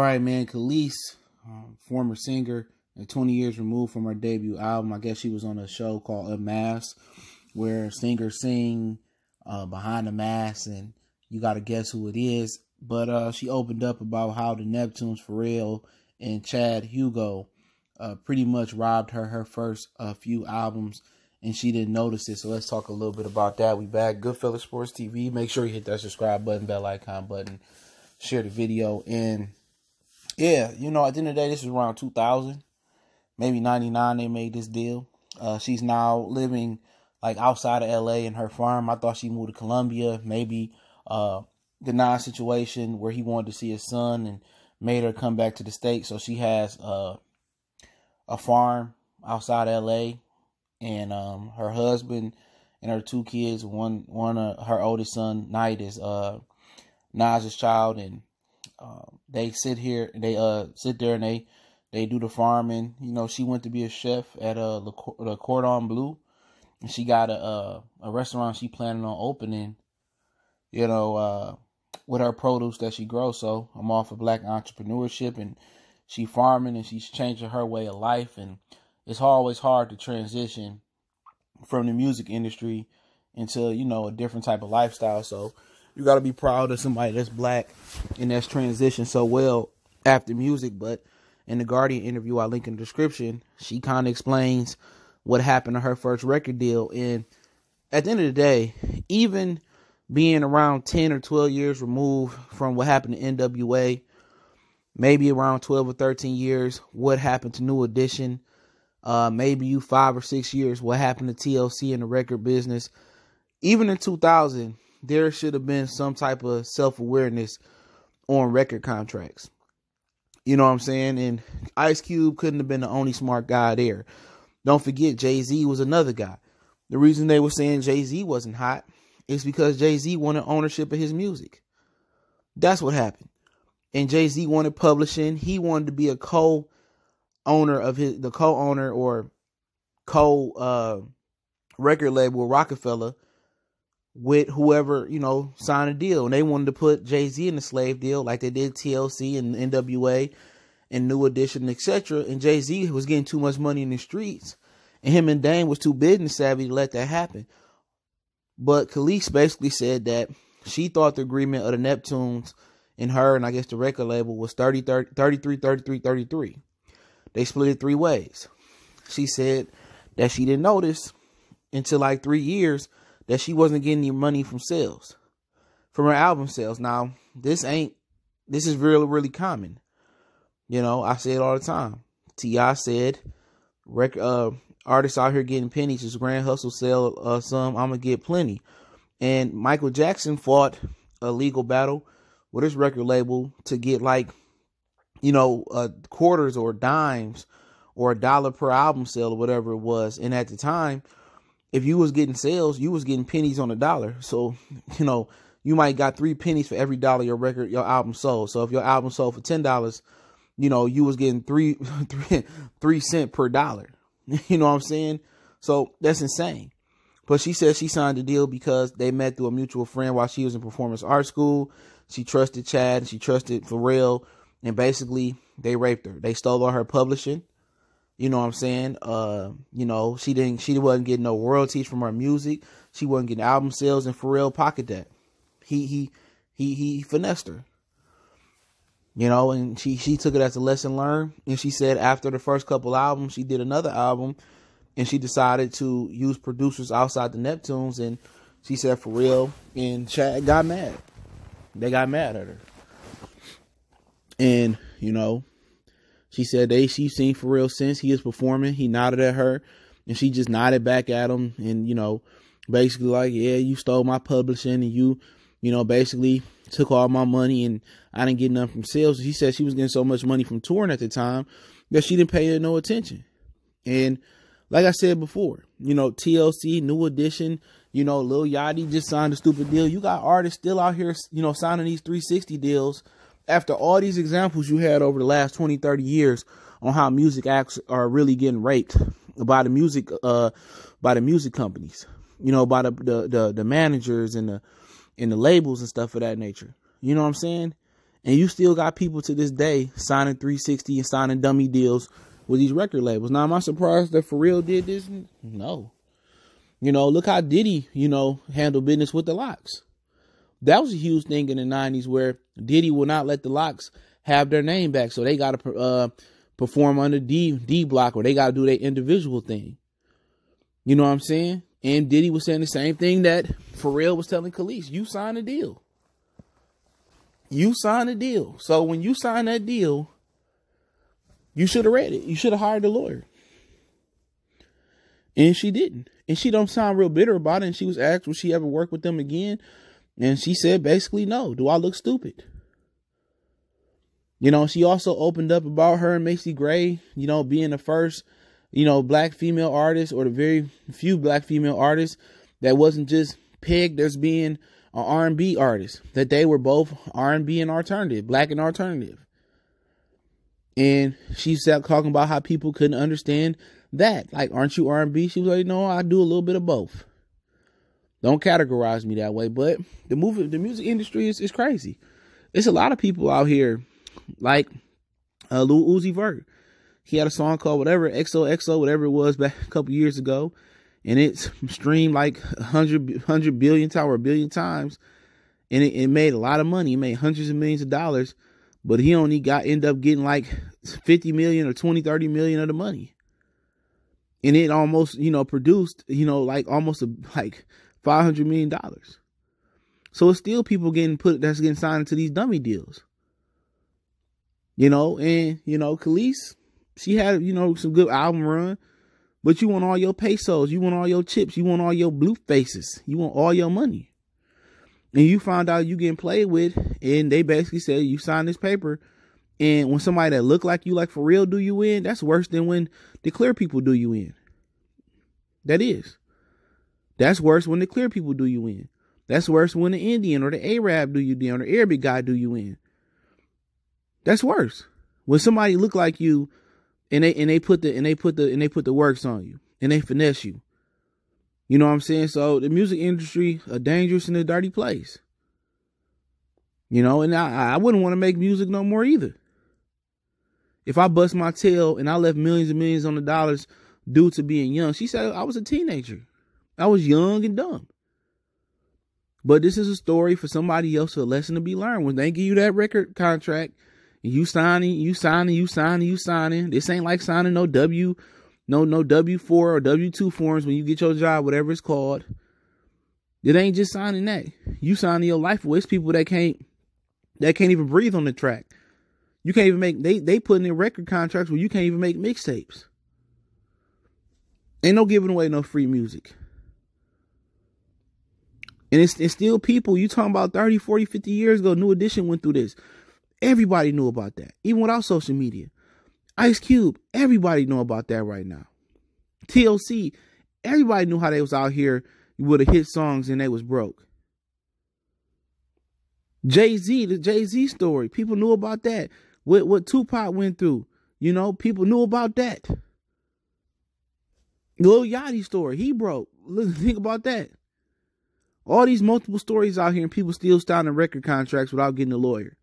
right, man. Kelis, former singer, 20 years removed from her debut album. I guess she was on a show called Unmasked, where singers sing behind the mask, and you got to guess who it is. But she opened up about how the Neptunes, Pharrell, and Chad Hugo pretty much robbed her first few albums, and she didn't notice it. So let's talk a little bit about that. We back. Goodfellas Sports TV. Make sure you hit that subscribe button, bell icon button, share the video. And yeah, you know, at the end of the day, this is around 2000, maybe 99 they made this deal. She's now living like outside of LA in her farm. I thought she moved to Colombia, maybe the situation where he wanted to see his son and made her come back to the States. So she has a farm outside LA, and her husband and her two kids, one her oldest son, Knight, is Nas's child, and they sit there and they do the farming. You know, she went to be a chef at Le Cordon Bleu, and she got a restaurant she planning on opening, you know, with her produce that she grows. So I'm all for black entrepreneurship, and she farming, and she's changing her way of life. And it's always hard to transition from the music industry into, you know, a different type of lifestyle. So you got to be proud of somebody that's black and that's transitioned so well after music. But in the Guardian interview I link in the description, she kind of explains what happened to her first record deal. And at the end of the day, even being around 10 or 12 years removed from what happened to NWA, maybe around 12 or 13 years, what happened to New Edition, maybe you 5 or 6 years, what happened to TLC in the record business. Even in 2000, there should have been some type of self-awareness on record contracts. You know what I'm saying? And Ice Cube couldn't have been the only smart guy there. Don't forget, Jay-Z was another guy. The reason they were saying Jay-Z wasn't hot is because Jay-Z wanted ownership of his music. That's what happened. And Jay-Z wanted publishing. He wanted to be a co-owner of the co-owner or record label with Rockefeller, with whoever, you know, signed a deal. And they wanted to put Jay-Z in the slave deal like they did TLC and NWA and New Edition, etc. And Jay-Z was getting too much money in the streets, and him and Dame was too business savvy to let that happen. But Kelis basically said that she thought the agreement of the Neptunes and her, and I guess the record label, was 33, 33. They split it 3 ways. She said that she didn't notice until like 3 years that she wasn't getting any money from sales, from her album sales. Now, this is really, really common. You know, I say it all the time. T.I. said, artists out here getting pennies, just Grand Hustle sell some, I'm going to get plenty. And Michael Jackson fought a legal battle with his record label to get, like, you know, quarters or dimes or $1 per album sale or whatever it was. And at the time, if you was getting sales, you was getting pennies on the dollar. So, you know, you might got 3 pennies for every dollar your album sold. So if your album sold for $10, you know, you was getting 3 cents per dollar. You know what I'm saying? So that's insane. But she said she signed the deal because they met through a mutual friend while she was in performance art school. She trusted Chad, she trusted Pharrell, and basically they raped her. They stole all her publishing. You know what I'm saying? You know, she wasn't getting no royalties from her music. She wasn't getting album sales, and Pharrell pocketed that. He finessed her. You know, and she took it as a lesson learned. And she said after the first couple albums, she did another album, and she decided to use producers outside the Neptunes. And she said Pharrell and Chad got mad. They got mad at her. And, you know, she said she's seen Pharrell since he is performing. He nodded at her, and she just nodded back at him. And, you know, basically like, yeah, you stole my publishing, and you know, basically took all my money, and I didn't get nothing from sales. She said she was getting so much money from touring at the time that she didn't pay her no attention. And like I said before, you know, TLC, New Edition, you know, Lil Yachty just signed a stupid deal. You got artists still out here, you know, signing these 360 deals after all these examples you had over the last 20, 30 years on how music acts are really getting raped by the music companies, you know, by the managers and the labels and stuff of that nature. You know what I'm saying? And you still got people to this day signing 360 and signing dummy deals with these record labels. Now, am I surprised that Pharrell did this? No. You know, look how Diddy, you know, handled business with the Locks. That was a huge thing in the 90s where Diddy will not let the Locks have their name back. So they got to perform under D Block, or they got to do their individual thing. You know what I'm saying? And Diddy was saying the same thing that Pharrell was telling Kelis. You sign a deal. You sign a deal. So when you sign that deal, you should have read it. You should have hired a lawyer. And she didn't. And she don't sound real bitter about it. And she was asked, would she ever work with them again? And she said, basically, no. Do I look stupid? You know, she also opened up about her and Macy Gray, you know, being the first, you know, black female artist, or the very few black female artists that wasn't just pegged as being an R&B artist, that they were both R&B and alternative, black and alternative. And she sat talking about how people couldn't understand that. Like, aren't you R&B? She was like, no, I do a little bit of both. Don't categorize me that way. But the music industry is crazy. It's a lot of people out here, like Lil Uzi Vert. He had a song called whatever, XOXO, whatever it was back a couple years ago. And it's streamed like 100 billion times or a billion times. And it made a lot of money. It made hundreds of millions of dollars. But he only end up getting like 50 million or 20, 30 million of the money. And it almost, you know, produced, you know, like almost like $500 million. So it's still people that's getting signed to these dummy deals. You know, and, you know, Kelis, she had, you know, some good album run. But you want all your pesos. You want all your chips. You want all your blue faces. You want all your money. And you found out you getting played with. And they basically said, you signed this paper. And when somebody that look like you, like Pharrell, do you in, that's worse than when the clear people do you in. That is. That's worse when the clear people do you in. That's worse when the Indian or the Arab do you in, or the Arabic guy do you in. That's worse. When somebody look like you and they put the works on you and they finesse you. You know what I'm saying? So the music industry, a dangerous and a dirty place. You know, and I wouldn't want to make music no more either. If I bust my tail and I left millions and millions on the dollars due to being young. She said I was a teenager. I was young and dumb. But this is a story for somebody else, a lesson to be learned. When they give you that record contract and you signing. This ain't like signing no W4 or W2 forms when you get your job, whatever it's called. It ain't just signing that. You signing your life away. It's people that can't even breathe on the track. You can't even make, they putting in record contracts where you can't even make mixtapes. Ain't no giving away no free music. And it's still people, you talking about 30, 40, 50 years ago, New Edition went through this. Everybody knew about that, even without social media. Ice Cube, everybody know about that right now. TLC, everybody knew how they was out here with the hit songs and they was broke. Jay-Z, the Jay-Z story, people knew about that. What Tupac went through, you know, people knew about that. Lil Yachty story, he broke. Think about that. All these multiple stories out here and people still signing record contracts without getting a lawyer.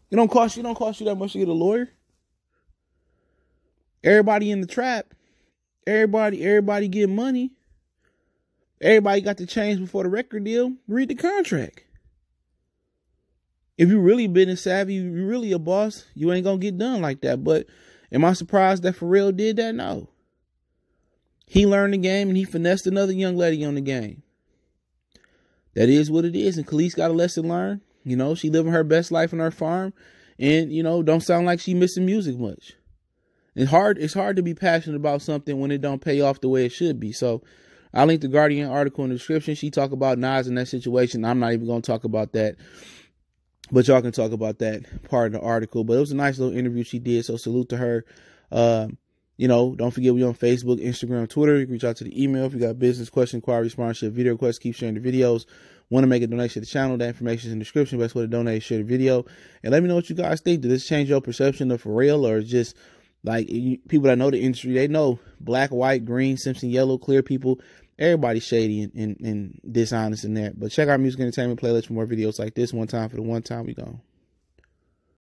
It don't cost you that much to get a lawyer. Everybody in the trap. Everybody getting money. Everybody got the change before the record deal. Read the contract. If you really business savvy, you really a boss, you ain't gonna get done like that. But am I surprised that Pharrell did that? No. He learned the game and he finessed another young lady on the game. That is what it is. And Kelis got a lesson learned. You know, she living her best life on her farm. And, you know, don't sound like she missing music much. It's hard to be passionate about something when it don't pay off the way it should be. So I'll link the Guardian article in the description. She talked about Nas in that situation. I'm not even going to talk about that. But y'all can talk about that part of the article. But it was a nice little interview she did. So salute to her. You know, don't forget we're on Facebook, Instagram, Twitter. You can reach out to the email if you got business, question, inquiry, sponsorship, video requests. Keep sharing the videos. Want to make a donation to the channel? That information is in the description. Best way to donate is share the video. And let me know what you guys think. Did this change your perception of Pharrell, or just like people that know the industry? They know black, white, green, Simpson, yellow, clear people. Everybody's shady and dishonest in that. But check out Music Entertainment playlist for more videos like this. One time for the one time we go.